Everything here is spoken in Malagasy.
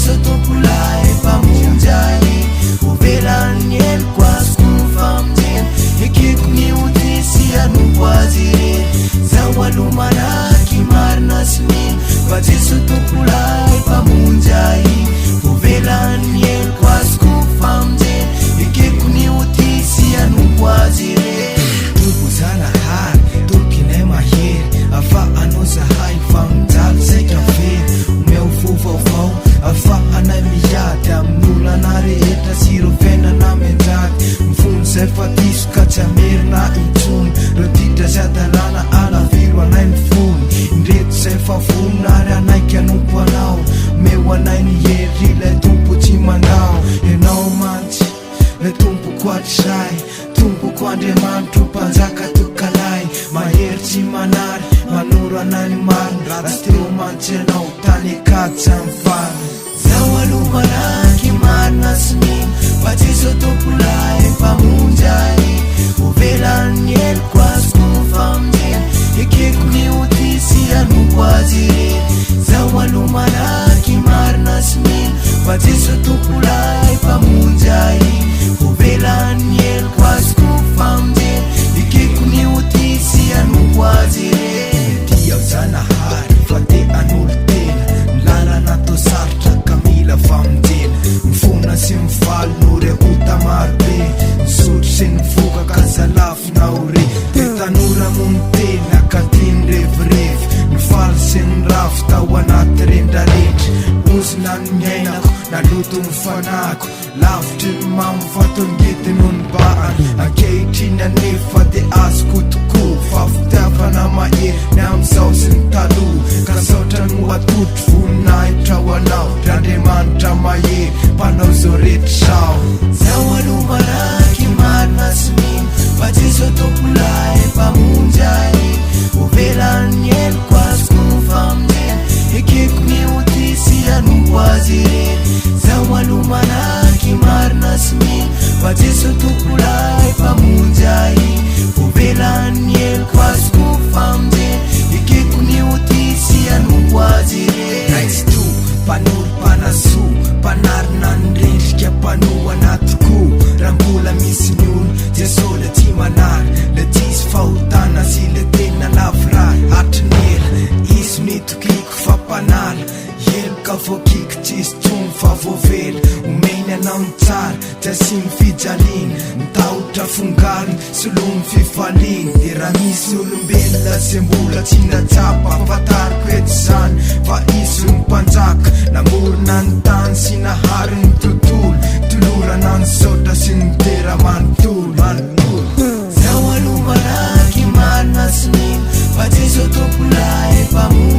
Jesu tompolay mpamonjay ovelany eloko azoko famjeny ekeko ny odisy anompo azy ireny zaho aloha manaky marina sy mino fa Jesu tompolay mpamonjay ovelany eloko azoko famjeny ekeko ny odisy anompo azy ireny tompo zanahary tokinay mahery afahanao zahay famonjalo saika very omeo fovaovao afahanay miady amin'olo ana rehetra sy ro fiainana menjady mifony zay fa diso ka tsy amerina intsony reo ditra sy adalana alaviro anay ny fony indreto zay fa vonona ary anaiky anompo anao meo anay ny hery ilay tompo tsy manao ianao mantsy lay tompoko atrizay tompoko andriamanitro mpanjaka tokalay mahery tsy manary manoro anay ny marina raha tsy teo mantsy ianao tany akady tsy amifany zaho aloha manaky marina sy mino fa Jesu tompolay mpamonjay ovelany eloko azoko famjeny ekeko ny odisy anompo azy ireny zaho aloha manaky marina sy mino fa Jesu tompolay mpamonjay ovelany eloko azoko famjeny ekeko ny odisy anompo azy ireny dia zanahary fa te an'olo tena ny lalana to sarotra ka mila famjena mifona sy mivaly no re ota marobe nisotro sy nivoka ka zalafina ore de tanora mony tena ka tiany revirevy nifaly sy nirafy tao anaty rendraretra ozina ny miainako naloto mifanako lavitry ny mamo fatongety no ny baany ankehitriny anefa de azoko tokoa fa fitiavana mahery ny am'izao sy ny taloha ka saotra no atotry voninahitra ho anao ryandriamanitra mahery mpanao zao rehetra sao zaho aloha manaky marina sy mino fa Jesu tompolay mpamonjay ovelany eloko azoko famjeny ekeko ny odisy anompo azy ireny zaho aloha manaky marina sy mino fa Jesu tompolay mpamonjay ovelany eloko azoko famjeny ekeko ny odisy anompo azy ireny raitsy to mpanolo mpanaso mpanarina ny rendrika mpanoa anatiko raha mbola misy ny olo Jesu le tsy manary le tsisy fahotana sy le tena lavirary hatrinela izy mitokiko fa mpanala eloka voakiko tsisy tsomy fa voavela omeny anao ny tsara tsy asiny fijaliana nitahotra fongariny sy lomy fifaliana de raha misy olombelona sy mbola tsy natsapa afatariko eto zany fa izy ny mpanjaka namorona ny tany sy nahary ny tontolo tolorana ny saotra sy ny tera manontolo zaho aloha manaky marina sy mino fa Jesu tompolay mpamonjay